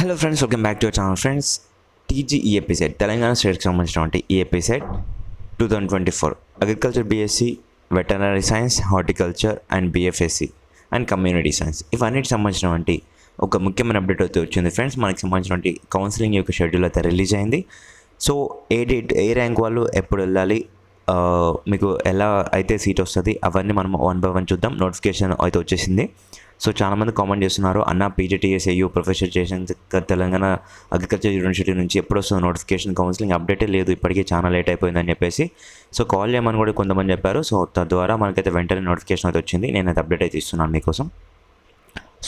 Hello friends, welcome back to our channel friends. TGEAP CET Telangana స్టేట్కి సంబంధించినటువంటి EAP CET 2024 agriculture BSc, veterinary science, horticulture and BFSc and community science ఇవన్నిటికి సంబంధించినటువంటి ఒక ముఖ్యమైన update అయితే వచ్చింది ఫ్రెండ్స్. మనకి సంబంధించినటువంటి కౌన్సిలింగ్ యొక్క షెడ్యూల్ అయితే రిలీజ్ అయింది. సో ఏ ర్యాంక్ వాళ్ళు ఎప్పుడు వెళ్ళాలి, మీకు ఎలా అయితే సీట్ వస్తుంది అవన్నీ మనం 1 by 1 చూద్దాం. నోటిఫికేషన్ అయితే వచ్చేసింది. సో చాలామంది కామెంట్ చేస్తున్నారు, అన్న పీజీటీఎస్ఏయూ ప్రొఫెసర్ చేసిన తెలంగాణ అగ్రికల్చర్ యూనివర్సిటీ నుంచి ఎప్పుడు వస్తుంది నోటిఫికేషన్, కౌన్సిలింగ్ అప్డేటే లేదు, ఇప్పటికీ చాలా లేట్ అయిపోయిందని చెప్పేసి సో కాల్ చేయమని కూడా కొంతమంది చెప్పారు. సో తద్వారా మనకైతే వెంటనే నోటిఫికేషన్ అయితే వచ్చింది. నేనైతే అప్డేట్ అయితే ఇస్తున్నాను మీకోసం.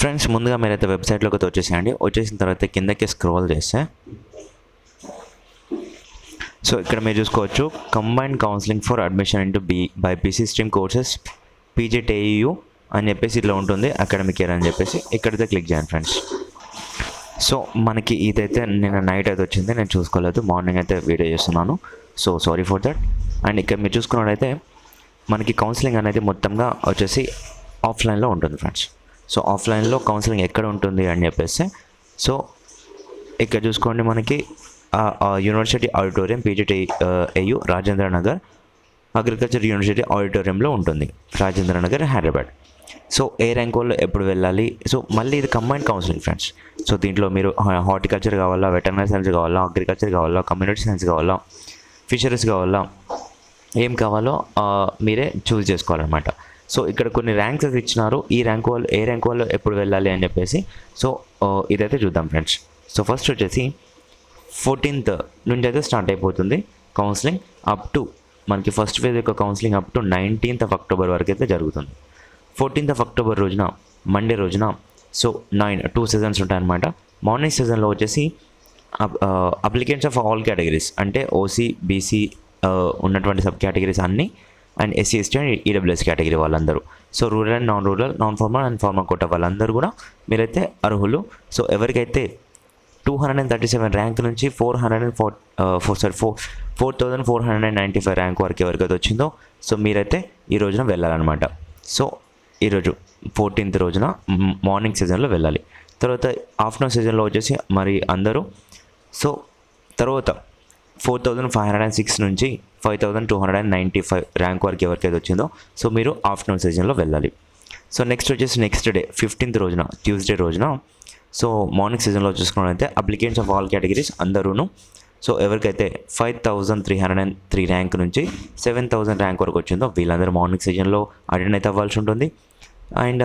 ఫ్రెండ్స్, ముందుగా మీరైతే వెబ్సైట్లోకి అయితే వచ్చేసేయండి. వచ్చేసిన తర్వాత కిందకి స్క్రోల్ చేస్తే సో ఇక్కడ మీరు చూసుకోవచ్చు, combined counselling for admission into BiPC stream courses PGTAU అని చెప్పేసి ఇట్లా ఉంటుంది, అకాడమిక్ ఇయర్ అని చెప్పేసి ఇక్కడైతే క్లిక్ చేయండి ఫ్రెండ్స్. సో మనకి ఇదైతే నిన్న నైట్ అయితే వచ్చింది, నేను చూసుకోలేదు, మార్నింగ్ అయితే వీడియో చేస్తున్నాను. So sorry for that. And ఇక్కడ మీరు చూసుకున్నట్టయితే మనకి కౌన్సిలింగ్ అనేది మొత్తంగా వచ్చేసి ఆఫ్లైన్లో ఉంటుంది ఫ్రెండ్స్. సో ఆఫ్లైన్లో కౌన్సిలింగ్ ఎక్కడ ఉంటుంది అని చెప్పేసి సో ఇక్కడ చూసుకోండి, మనకి university auditorium PGTAU Rajendra Nagar agriculture university ఆడిటోరియంలో ఉంటుంది, Rajendra Nagar, Hyderabad. So A rank వాళ్ళు ఎప్పుడు వెళ్ళాలి, సో మళ్ళీ ఇది కంబైన్డ్ కౌన్సిలింగ్ ఫ్రెండ్స్. సో దీంట్లో మీరు హార్టికల్చర్ కావాలా, వెటర్నరీ సైన్స్ కావాలా, అగ్రికల్చర్ కావాలా, కమ్యూనిటీ సైన్స్ కావాలా, ఫిషరీస్ కావాలా, ఏం కావాలో మీరే చూస్ చేసుకోవాలన్నమాట. సో ఇక్కడ కొన్ని ర్యాంక్స్ అయితే ఇచ్చినారు, ఈ ర్యాంక్ వాళ్ళు ఏ ర్యాంక్ వాళ్ళు ఎప్పుడు వెళ్ళాలి అని చెప్పేసి సో ఇదైతే చూద్దాం ఫ్రెండ్స్. సో ఫస్ట్ వచ్చేసి 14th నుంచి అయితే స్టార్ట్ అయిపోతుంది కౌన్సిలింగ్. అప్ టు మనకి ఫస్ట్ ఫేజ్ యొక్క counselling up to 19th of October వరకు అయితే జరుగుతుంది. 14th of October రోజున, మండే రోజున సో 2 సెషన్స్ ఉంటాయన్నమాట. మార్నింగ్ సెషన్లో వచ్చేసి అప్లికెంట్స్ ఆఫ్ ఆల్ కేటగిరీస్ అంటే ఓసీ, బీసీ ఉన్నటువంటి సబ్ కేటగిరీస్ అన్నీ, and SC, ST and EWS category వాళ్ళందరూ, so rural and non rural, non formal and formal quota వాళ్ళందరూ కూడా మీరైతే అర్హులు. సో ఎవరికైతే 237 ర్యాంక్ నుంచి 4,495 ర్యాంక్ వరకు ఎవరికైతే వచ్చిందో సో మీరైతే ఈ రోజున వెళ్ళాలన్నమాట. సో ఈరోజు 14th రోజున మార్నింగ్ సీజన్లో వెళ్ళాలి. తర్వాత ఆఫ్టర్నూన్ సీజన్లో వచ్చేసి మరి అందరూ సో తర్వాత 4,506 నుంచి 5,295 ర్యాంక్ వరకు ఎవరికైతే వచ్చిందో సో మీరు ఆఫ్టర్నూన్ సీజన్లో వెళ్ళాలి. సో నెక్స్ట్ వచ్చేసి నెక్స్ట్ డే 15th రోజున, ట్యూస్డే రోజున సో మార్నింగ్ సీజన్లో చూసుకున్నట్లయితే అప్లికెంట్స్ ఆఫ్ ఆల్ కేటగిరీస్ అందరూను సో ఎవరికైతే 5,303 ర్యాంక్ నుంచి 7,000 ర్యాంక్ వరకు వచ్చిందో వీళ్ళందరూ మార్నింగ్ సీజన్లో అటెండ్ అయితే అవ్వాల్సి ఉంటుంది. అండ్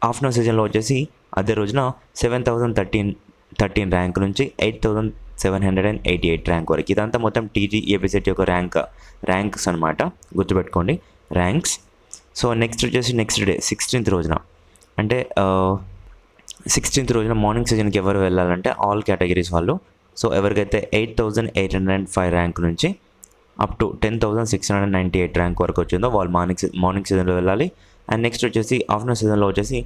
ఆఫ్టర్నూన్ సీజన్లో వచ్చేసి అదే రోజున 7,013 ర్యాంక్ నుంచి 8,788 ర్యాంక్ వరకు. ఇదంతా మొత్తం టీజీఈఏపీ సెట్ యొక్క ర్యాంక్స్ అనమాట, గుర్తుపెట్టుకోండి, ర్యాంక్స్. సో నెక్స్ట్ వచ్చేసి నెక్స్ట్ డే 16th రోజున, అంటే 16th రోజున మార్నింగ్ సీజన్కి ఎవరు వెళ్ళాలంటే ఆల్ కేటగిరీస్ వాళ్ళు. సో ఎవరికైతే 8,805 ర్యాంక్ నుంచి అప్ టు 10,698 ర్యాంక్ వరకు వచ్చిందో వాళ్ళు మార్నింగ్ సీజన్లో వెళ్ళాలి. అండ్ నెక్స్ట్ వచ్చేసి ఆఫ్టర్నూన్ సీజన్లో వచ్చేసి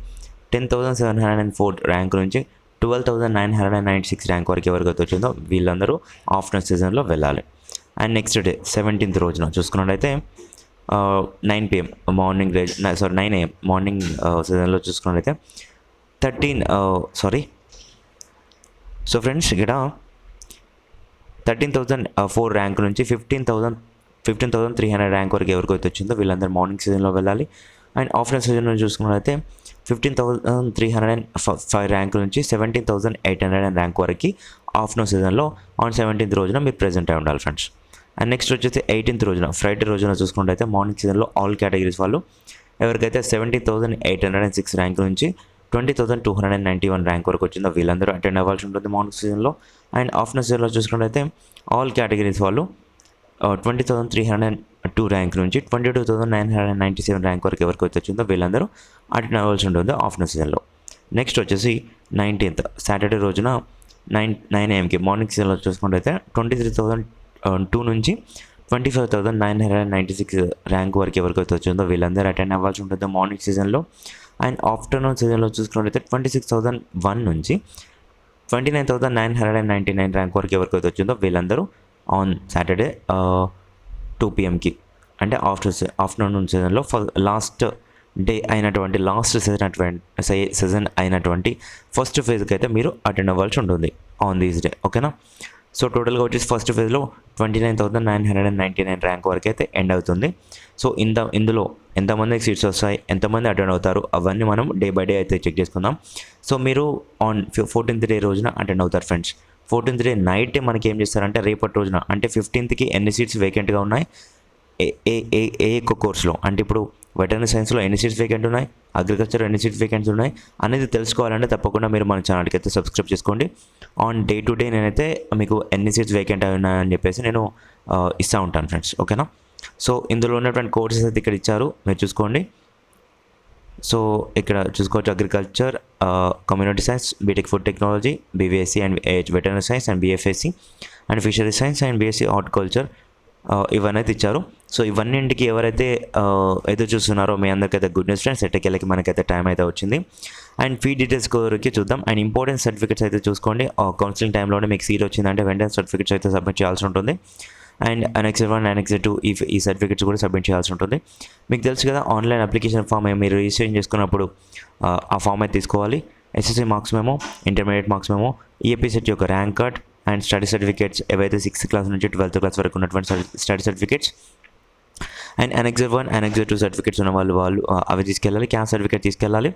10,704 ర్యాంక్ నుంచి 12,996 ర్యాంక్ వరకు ఎవరికైతే వచ్చిందో వీళ్ళందరూ ఆఫ్టర్నూన్ సీజన్లో వెళ్ళాలి. అండ్ నెక్స్ట్ డే 17th రోజున చూసుకున్నట్టయితే 9 AM మార్నింగ్ 9 AM మార్నింగ్ సీజన్లో చూసుకున్నట్టయితే సో ఫ్రెండ్స్ ఇక్కడ 13,004 ర్యాంక్ నుంచి 15,300 ర్యాంక్ వరకు ఎవరికైతే వచ్చిందో వీళ్ళందరూ మార్నింగ్ సీజన్లో వెళ్ళాలి. అండ్ ఆఫ్టర్నూన్ సీజన్లో చూసుకున్నట్లయితే 15,305 ర్యాంక్ నుంచి 17,800 ర్యాంక్ వరకు ఆఫ్టర్నూన్ సీజన్లో ఆన్ 17th రోజున మీరు ప్రెజెంట్ అయి ఉండాలి ఫ్రెండ్స్. అండ్ నెక్స్ట్ వచ్చేసి 18th రోజున, ఫ్రైడే రోజున చూసుకున్నట్లయితే మార్నింగ్ సీజన్లో ఆల్ కేటగిరీస్ వాళ్ళు ఎవరికైతే 17,806 ర్యాంక్ నుంచి 20,291 ర్యాంక్ వరకు వచ్చిందో వీళ్ళందరూ అటెండ్ అవ్వాల్సి ఉంటుంది మార్నింగ్ సీజన్లో. అండ్ ఆఫ్టర్నూన్ సీజన్లో చూసుకున్నట్లయితే ఆల్ కేటగిరీస్ వాళ్ళు 20,302 ర్యాంక్ నుంచి 22,997 ర్యాంక్ వరకు ఎవరికైతే వచ్చిందో వీళ్ళందరూ అటెండ్ అవ్వాల్సి ఉంటుంది ఆఫ్టర్నూన్ సీజన్లో. నెక్స్ట్ వచ్చేసి 19th సాటర్డే రోజున 9 AMకి మార్నింగ్ సీజన్లో చూసుకున్నట్లయితే 23,002 నుంచి 25,996 ర్యాంక్ వరకు ఎవరికైతే వచ్చిందో వీళ్ళందరూ అటెండ్ అవ్వాల్సి ఉంటుంది మార్నింగ్ సీజన్లో. అండ్ ఆఫ్టర్నూన్ సీజన్లో చూసుకున్నట్లయితే 26,001 నుంచి 29,999 ర్యాంక్ వరకు ఎవరికైతే వచ్చిందో వీళ్ళందరూ ఆన్ సాటర్డే 2 PMకి అంటే ఆఫ్టర్నూన్ సీజన్లో లాస్ట్ డే అయినటువంటి లాస్ట్ సెషన్ అయినటువంటి ఫస్ట్ ఫేజ్కి అయితే మీరు అటెండ్ అవ్వాల్సి ఉంటుంది ఆన్ దీస్ డే. ఓకేనా. సో టోటల్గా వచ్చేసి ఫస్ట్ ఫేజ్లో 29,999 ర్యాంక్ వరకు అయితే ఎండ్ అవుతుంది. సో ఇందులో ఎంతమందికి సీట్స్ వస్తాయి, ఎంతమంది అటెండ్ అవుతారు, అవన్నీ మనం డే బై డే అయితే చెక్ చేసుకుందాం. సో మీరు ఆన్ 14th డే రోజున అటెండ్ అవుతారు ఫ్రెండ్స్. 14th డే నైట్ మనకి ఏం చేస్తారంటే రేపటి రోజున అంటే 15th ఎన్ని సీట్స్ వేకెంట్గా ఉన్నాయి, ఏ ఒక్క కోర్సులో, అంటే ఇప్పుడు వెటర్నరీ సైన్స్లో ఎన్ని సీట్స్ వేకెంట్ ఉన్నాయి, అగ్రికల్చర్ ఎన్ని సీట్స్ వేకెంట్స్ ఉన్నాయి అనేది తెలుసుకోవాలంటే తప్పకుండా మీరు మన ఛానల్కి అయితే సబ్స్క్రైబ్ చేసుకోండి. ఆన్ డే టు డే నేనైతే మీకు ఎన్ని సీట్స్ వేకెంట్ ఉన్నాయని చెప్పేసి నేను ఇస్తూ ఉంటాను ఫ్రెండ్స్. ఓకేనా. సో ఇందులో ఉన్నటువంటి కోర్సెస్ అయితే ఇక్కడ ఇచ్చారు, మీరు చూసుకోండి. సో ఇక్కడ చూసుకోవచ్చు agriculture, community science, BTech food technology, BVSc and veterinary science and BFSc and fishery science and BSc horticulture ఇవన్నీ అయితే ఇచ్చారు. సో ఇవన్నింటికి ఎవరైతే ఎదురు చూస్తున్నారో మీ అందరికైతే గుడ్ న్యూస్ ఫ్రెండ్స్, ఎట్టకెళ్ళకి మనకైతే టైం అయితే వచ్చింది. అండ్ ఫీ డీటెయిల్స్ గురించి చూద్దాం. అండ్ ఇంపార్టెంట్ సర్టిఫికేట్స్ అయితే చూసుకోండి. కౌన్సిలింగ్ టైంలోనే మీకు సీట్ వచ్చిందంటే వెంటనే సర్టిఫికేట్స్ అయితే సబ్మిట్ చేయాల్సి ఉంటుంది. అండ్ Annex 1, Annex 2 ఈ సర్టిఫికేట్స్ కూడా సబ్మిట్ చేయాల్సి ఉంటుంది. మీకు తెలుసు కదా, ఆన్లైన్ అప్లికేషన్ ఫామ్ మీరు రిజిస్ట్రేషన్ చేసుకున్నప్పుడు ఆ ఫామ్ అయితే తీసుకోవాలి. SSC marks memo, intermediate marks memo, EAP CET యొక్క rank card and study certificates ఏవైతే 6th క్లాస్ నుంచి 12th క్లాస్ వరకు ఉన్నటువంటి study certificates and Annex 1, Annex 2 certificates ఉన్న వాళ్ళు అవి తీసుకెళ్ళాలి. క్యాస్ట్ సర్టిఫికేట్ తీసుకెళ్ళాలి.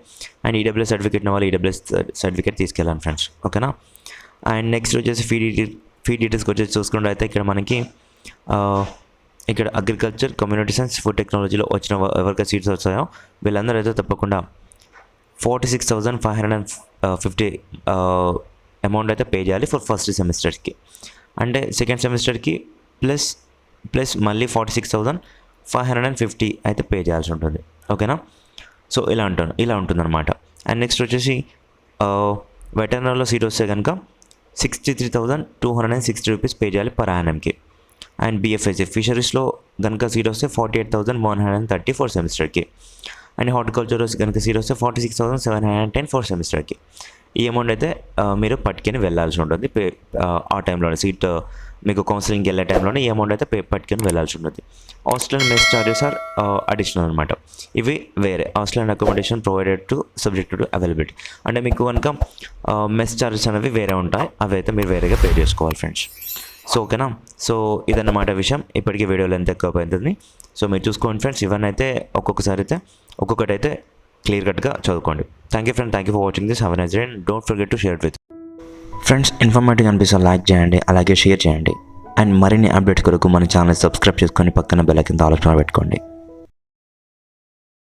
అండ్ ఈడబ్ల్యూఎస్ సర్టిఫికేట్ ఉన్న వాళ్ళు ఈడబ్ల్యూఎస్ సర్టిఫికేట్ తీసుకెళ్ళాలి ఫ్రెండ్స్. ఓకేనా. అండ్ నెక్స్ట్ వచ్చేసి ఫీ డీటెయిల్స్కి వచ్చేసి చూసుకుంటే అయితే ఇక్కడ మనకి ఇక్కడ అగ్రికల్చర్, కమ్యూనిటీ సైన్స్, ఫుడ్ టెక్నాలజీలో వచ్చిన ఎవరికి సీట్స్ వచ్చాయో వీళ్ళందరూ అయితే తప్పకుండా 46,550 అమౌంట్ అయితే పే చేయాలి ఫర్ ఫస్ట్ సెమిస్టర్కి. అంటే సెకండ్ సెమిస్టర్కి ప్లస్ మళ్ళీ 46,550 అయితే పే చేయాల్సి ఉంటుంది. ఓకేనా. సో ఇలా ఉంటుందన్నమాట. అండ్ నెక్స్ట్ వచ్చేసి వెటర్నరీలో సీట్ వస్తే కనుక 63,260 రూపీస్ పే చేయాలి పర్ యానంకి. అండ్ బీఎఫ్ఎస్సీ ఫిషరీస్లో కనుక సీట్ వస్తే 48,130 ఫోర్ సెమిస్టర్కి. అండ్ హార్టికల్చర్ కనుక సీట్ వస్తే 46,710 ఫోర్ సెమిస్టర్కి. ఈ అమౌంట్ అయితే మీరు పట్టుకొని వెళ్ళాల్సి ఉంటుంది. ఆ టైంలోనే సీట్ మీకు కౌన్సిలింగ్కి వెళ్ళే టైంలోనే ఈ అమౌంట్ అయితే పట్టుకొని వెళ్ళాల్సి ఉంటుంది. Hostel mess charges are additional అనమాట. ఇవి వేరే. Hostel and accommodation provided to subject to availability. అంటే మీకు కనుక మెస్ చార్జెస్ అనేవి వేరే ఉంటాయి, అవి అయితే మీరు వేరేగా పే చేసుకోవాలి ఫ్రెండ్స్. సో ఓకేనా. సో ఇదన్నమాట విషయం. ఇప్పటికీ వీడియో లెంత్ ఎక్కువ అవుతుంది. సో మీరు చూసుకోండి ఫ్రెండ్స్, ఇవన్నీ అయితే ఒక్కొక్కటి అయితే క్లియర్ కట్గా చదువుకోండి. Thank you friend, thank you for watching this. Have a nice day and don't forget to share with friends. Informative అనిపిస్తే లైక్ చేయండి, అలాగే షేర్ చేయండి. అండ్ మరిన్ని అప్డేట్స్ కొరకు మన ఛానల్ సబ్స్క్రైబ్ చేసుకొని పక్కన బెల్ ఐకాన్ ఆల్ ఆప్షన్ పెట్టుకోండి.